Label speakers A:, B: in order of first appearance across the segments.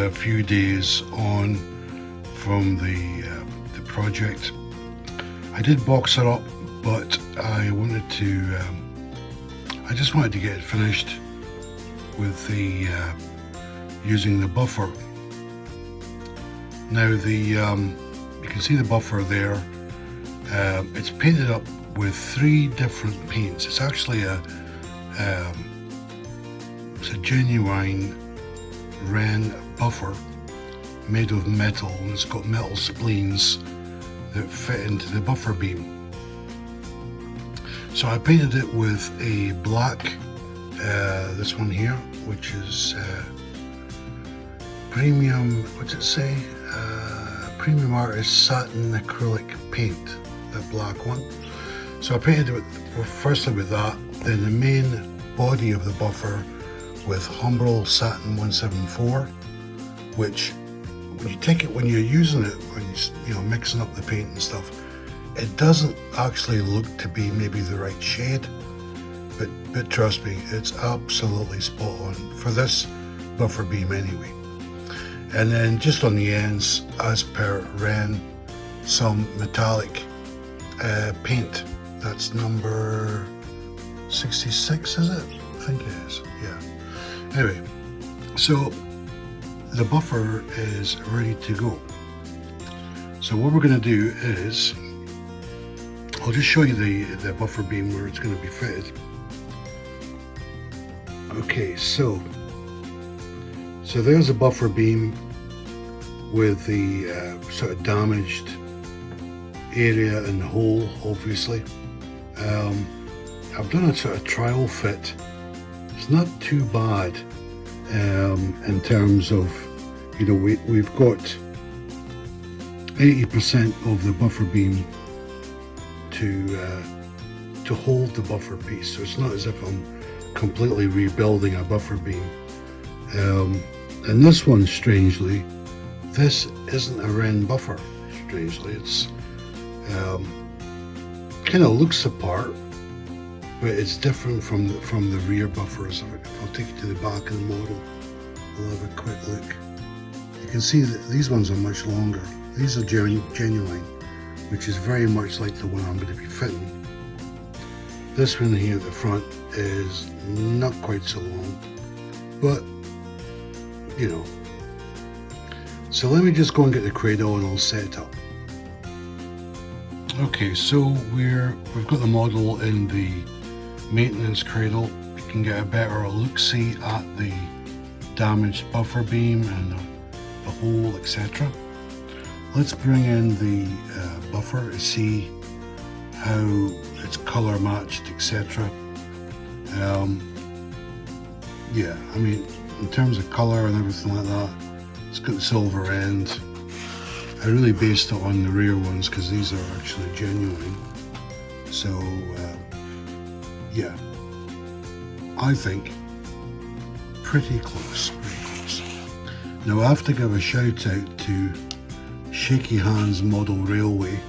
A: a few days on from the project. I did box it up, but I wanted to, I just wanted to get it finished with the using the buffer. Now you can see the buffer there. It's painted up with 3 different paints. It's actually it's a genuine Wrenn buffer made of metal, and it's got metal spleens that fit into the buffer beam. So I painted it with a black, this one here, which is premium, what's it say? Premium Artist Satin Acrylic Paint, that black one. So I painted it firstly with that, then the main body of the buffer with Humbrol Satin 174, which when you take it, when you're using it, when you're mixing up the paint and stuff, it doesn't actually look to be maybe the right shade, but trust me, it's absolutely spot on for this buffer beam anyway. And then just on the ends, as per Wrenn, some metallic paint. That's number 66, is it? I think it is, yeah. Anyway, so the buffer is ready to go. So what we're going to do is, I'll just show you the buffer beam where it's going to be fitted. Okay, so there's a buffer beam with the sort of damaged area and hole, obviously. I've done a sort of trial fit. It's not too bad in terms of, you know, we've got 80% of the buffer beam to hold the buffer piece, so it's not as if I'm completely rebuilding a buffer beam. And this one, strangely, this isn't a Wrenn buffer. Strangely, it's kind of looks the part, but it's different from the rear buffers. If I'll take you to the back of the model, we'll have a quick look. You can see that these ones are much longer. These are genuine, which is very much like the one I'm going to be fitting. This one here at the front is not quite so long, but you know. So let me just go and get the cradle and I'll set it up. Okay, so we've got the model in the maintenance cradle. You can get a better look-see at the damaged buffer beam and the hole, etc. Let's bring in the buffer to see how it's color matched, etc. Yeah, I mean, in terms of color and everything like that, it's got the silver end. I really based it on the rear ones because these are actually genuine. So yeah, I think pretty close. Now I have to give a shout out to Shaky Hands Model Railway.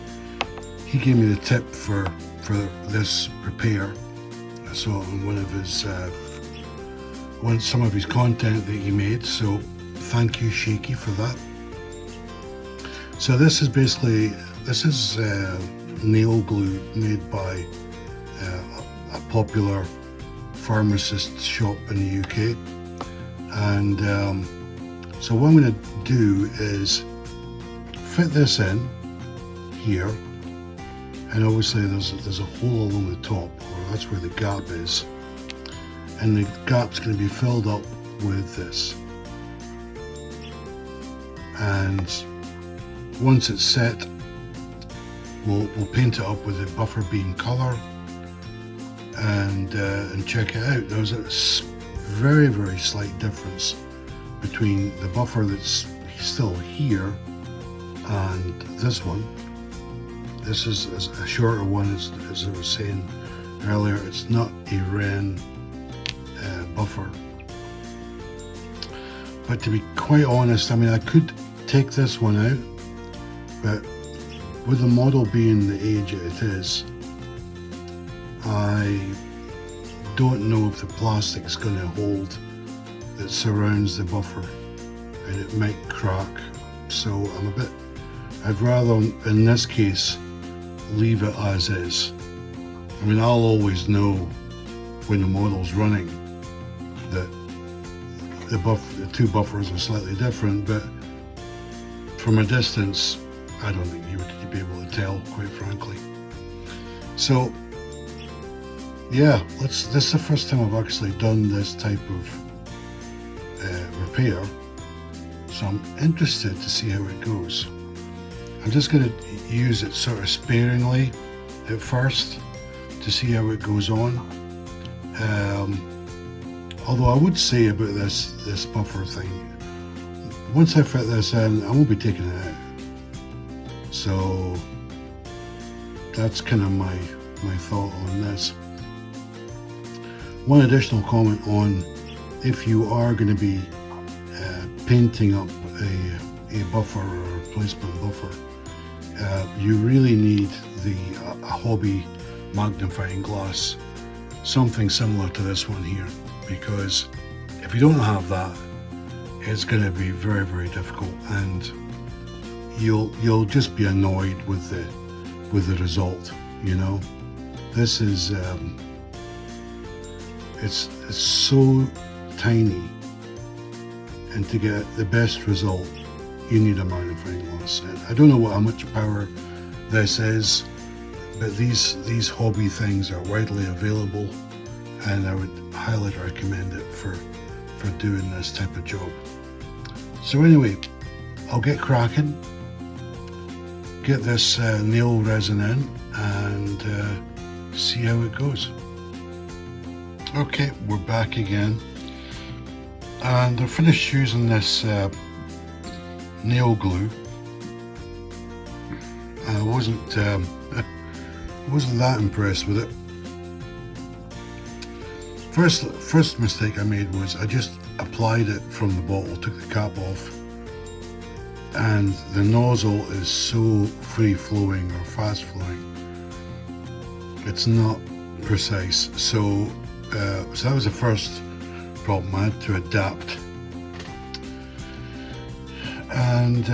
A: He gave me the tip for this repair. I saw it on one of his some of his content that he made, so thank you, Shaky, for that. So this is basically, nail glue made by a popular pharmacist shop in the UK, and so what I'm going to do is fit this in here, and obviously there's a hole along the top, or that's where the gap is, and the gap's going to be filled up with this. And once it's set, we'll paint it up with the buffer beam color and check it out. There's a very, very slight difference between the buffer that's still here and this one. This is a shorter one, as I was saying earlier. It's not a Wrenn buffer. But to be quite honest, I mean, I could take this one out, but with the model being the age it is, I don't know if the plastic is going to hold that surrounds the buffer and it might crack. So I'd rather in this case leave it as is. I mean, I'll always know when the model's running that the two buffers are slightly different, but from a distance I don't think you would be able to tell, quite frankly. So yeah, this is the first time I've actually done this type of repair, so I'm interested to see how it goes. I'm just going to use it sort of sparingly at first to see how it goes on. Although I would say about this buffer thing, once I fit this in, I won't be taking it out. So that's kind of my thought on this. One additional comment on if you are going to be painting up a buffer or a replacement buffer, you really need the hobby magnifying glass, something similar to this one here, because if you don't have that, it's going to be very, very difficult, and you'll just be annoyed with the result. You know, this is it's so tiny, and to get the best result you need a magnifying glass. I don't know how much power this is, but these hobby things are widely available, and I would highly recommend it for doing this type of job. So anyway, I'll get cracking, get this nail resin in, and see how it goes. Okay, we're back again, and I finished using this nail glue. I wasn't that impressed with it. First mistake I made was I just applied it from the bottle, took the cap off, and the nozzle is so free flowing or fast flowing, it's not precise. So that was the first problem. I had to adapt, and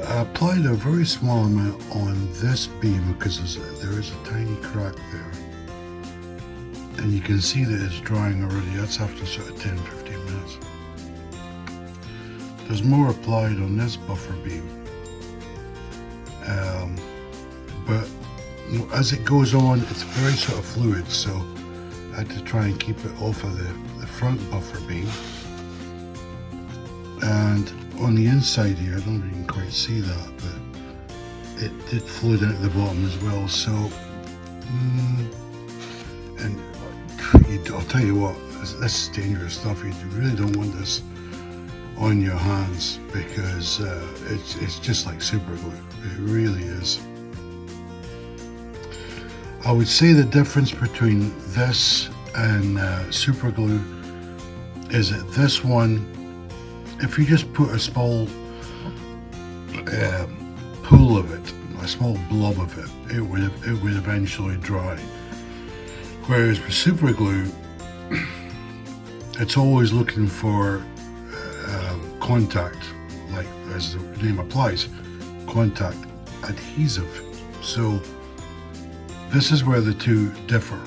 A: I applied a very small amount on this beam because there is a tiny crack there, and you can see that it's drying already. That's after sort of 10-15 minutes. There's more applied on this buffer beam, but as it goes on, it's very sort of fluid, so I had to try and keep it off of the front buffer beam. And on the inside here, I don't even quite see that, but it did flow down to the bottom as well. So, and I'll tell you what, this is dangerous stuff. You really don't want this on your hands, because it's just like super glue. It really is. I would say the difference between this and super glue is that this one, if you just put a small pool of it, a small blob of it, it would eventually dry. Whereas with super glue, it's always looking for contact, like as the name applies, contact adhesive. So this is where the two differ.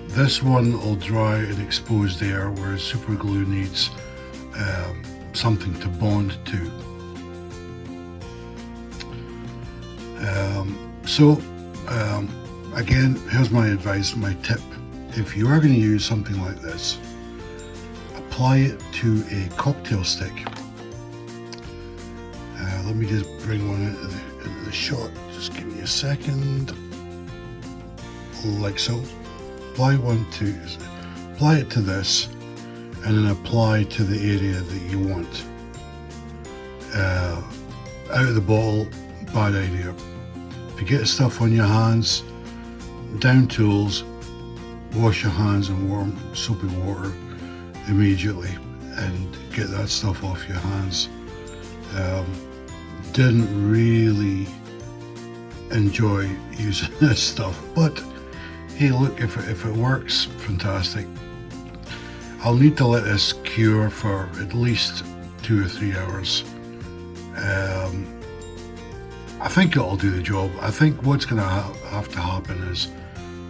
A: This one will dry in exposed air, whereas super glue needs something to bond to. Again, here's my advice, my tip. If you are going to use something like this, apply it to a cocktail stick. Let me just bring one into the shot. Just give me a second. Like so. Apply it to this, and then apply to the area that you want. Out of the bottle, bad idea. If you get stuff on your hands, down tools, wash your hands in warm soapy water immediately and get that stuff off your hands. Didn't really enjoy using this stuff, but hey, look, if it works, fantastic. I'll need to let this cure for at least 2 or 3 hours. I think it'll do the job. I think what's going to have to happen is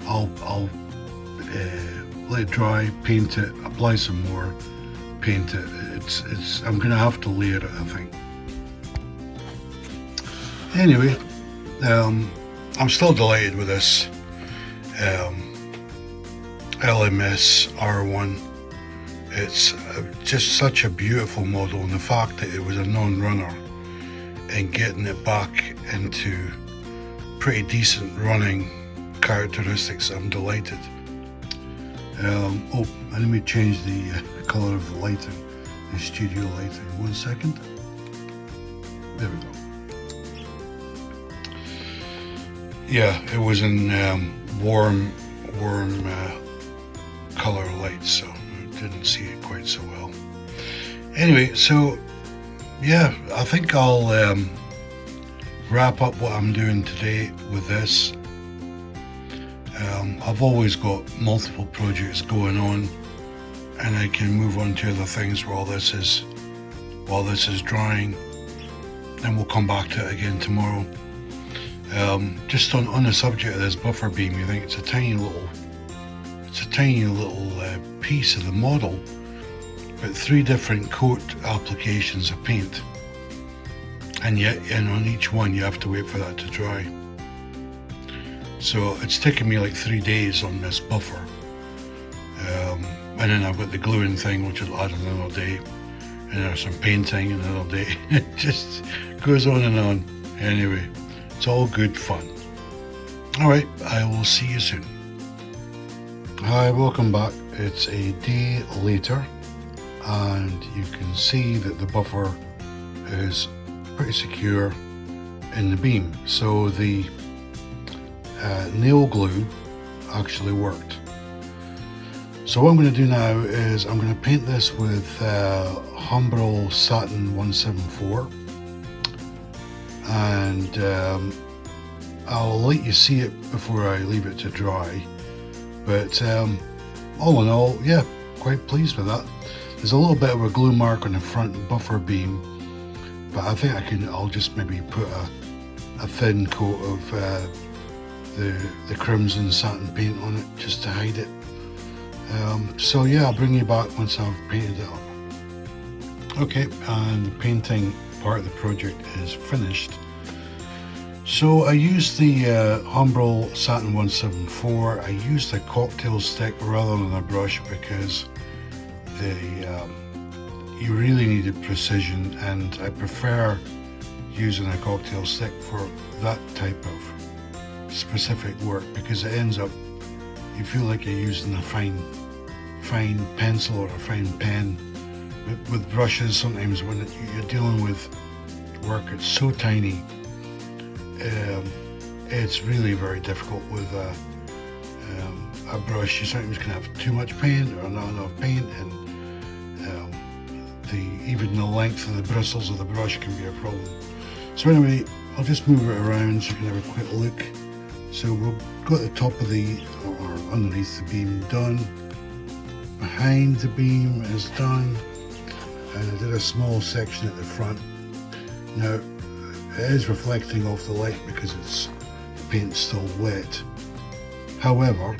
A: I'll let it dry, paint it, apply some more, paint it. I'm going to have to layer it, I think. Anyway, I'm still delighted with this LMS R1. It's just such a beautiful model, and the fact that it was a non-runner and getting it back into pretty decent running characteristics, I'm delighted. Oh, and let me change the colour of the lighting, the studio lighting. 1 second. There we go. Yeah, it was in warm colour lights, so I didn't see it quite so well. Anyway, so yeah, I think I'll wrap up what I'm doing today with this. I've always got multiple projects going on, and I can move on to other things while this is drying, and we'll come back to it again tomorrow. Just on the subject of this buffer beam, you think it's a tiny little piece of the model, but 3 different coat applications of paint, and on each one you have to wait for that to dry. So it's taken me like 3 days on this buffer, and then I've got the gluing thing, which will add another day, and there's some painting another day. It just goes on and on. Anyway, it's all good fun. Alright, I will see you soon. Hi, welcome back. It's a day later, and you can see that the buffer is pretty secure in the beam. So the nail glue actually worked. So what I'm going to do now is I'm going to paint this with Humbrol Satin 174, and I'll let you see it before I leave it to dry. But all in all, yeah, quite pleased with that. There's a little bit of a glue mark on the front buffer beam, but I think I'll just maybe put a thin coat of the crimson satin paint on it just to hide it. So yeah, I'll bring you back once I've painted it up. Okay, and the painting part of the project is finished. So I used the Humbrol Satin 174. I used a cocktail stick rather than a brush because you really needed precision, and I prefer using a cocktail stick for that type of specific work, because it ends up, you feel like you're using a fine pencil or a fine pen. With brushes, sometimes when you're dealing with work, it's so tiny. It's really very difficult with a brush. You sometimes can have too much paint or not enough paint, and even the length of the bristles of the brush can be a problem. So anyway, I'll just move it around so you can have a quick look. So we've got the top of or underneath the beam done. Behind the beam is done, and I did a small section at the front. Now it is reflecting off the light because the paint's still wet. However,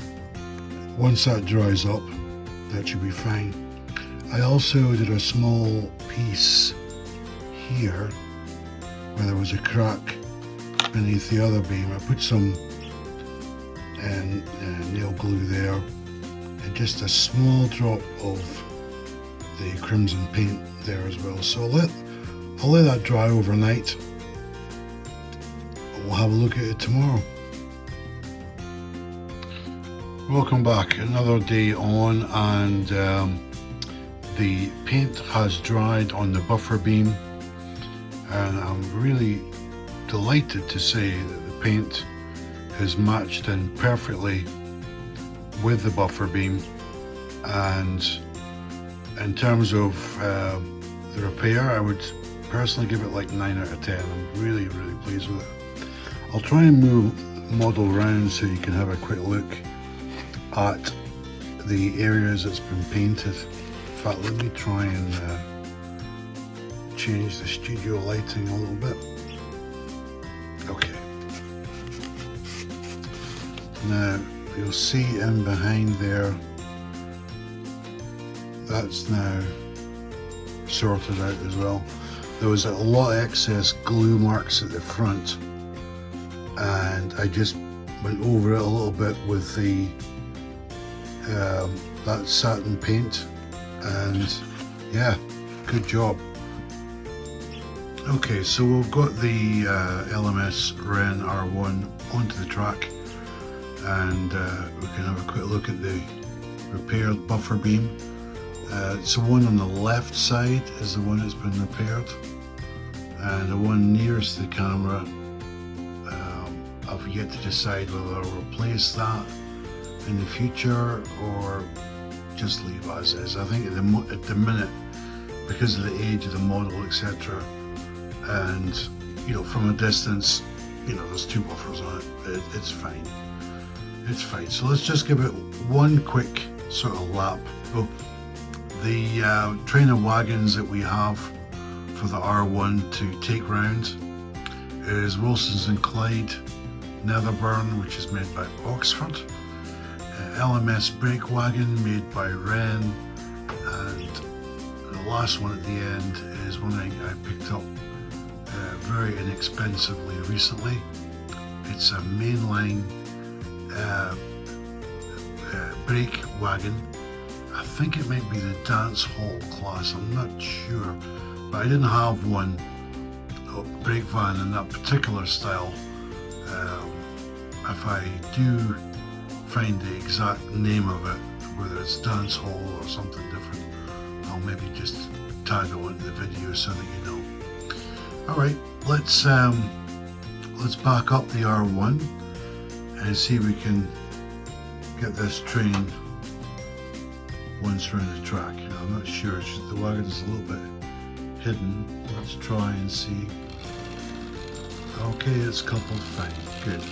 A: once that dries up, that should be fine. I also did a small piece here where there was a crack beneath the other beam. I put some nail glue there, and just a small drop of the crimson paint there as well. So I'll let that dry overnight. We'll have a look at it tomorrow. Welcome back, another day on, and the paint has dried on the buffer beam, and I'm really delighted to say that the paint is matched in perfectly with the buffer beam. And in terms of the repair, I would personally give it like 9 out of 10. I'm really pleased with it. I'll try and move the model around so you can have a quick look at the areas that's been painted. fact, let me try and change the studio lighting a little bit. Okay. Now you'll see in behind there, that's now sorted out as well. There was a lot of excess glue marks at the front, and I just went over it a little bit with the that satin paint, and yeah, good job. Okay, so we've got the LMS Wrenn R1 onto the track, and we can have a quick look at the repaired buffer beam. So the one on the left side is the one that's been repaired, and the one nearest the camera, I've yet to decide whether I'll replace that in the future or just leave as is. I think at the minute, because of the age of the model, etc., and you know, from a distance, you know, there's two buffers on it. It's fine. It's fine. So let's just give it one quick sort of lap. Oh, the train of wagons that we have for the R1 to take round is Wilson's and Clyde Netherburn, which is made by Oxford, LMS brake wagon made by Wrenn, and the last one at the end is one I picked up very inexpensively recently. It's a mainline brake wagon. I think it might be the dance hall class, I'm not sure, but I didn't have one brake van in that particular style. If I do find the exact name of it, whether it's dance hall or something different, I'll maybe just tag it onto the video so that you know. Alright, let's back up the R1 and see if we can get this train once around the track. You know, I'm not sure, it's just the wagon is a little bit hidden. Let's try and see. Okay, it's coupled fine, good.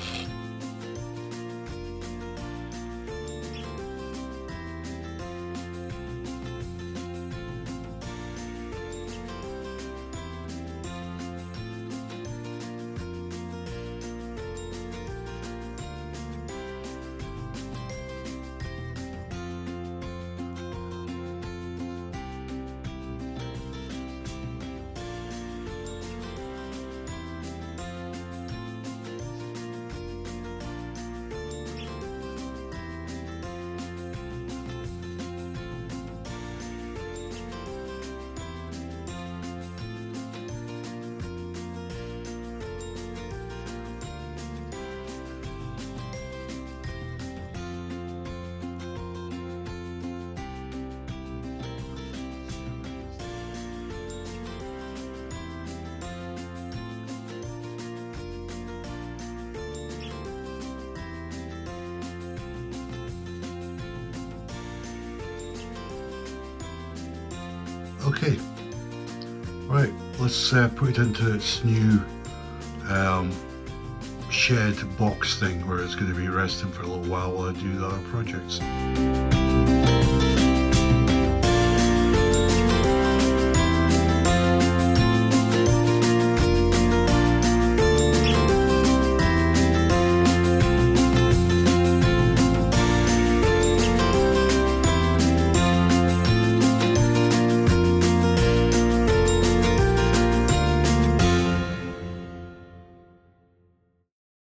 A: Okay, right, let's put it into its new shed box thing where it's going to be resting for a little while I do the other projects.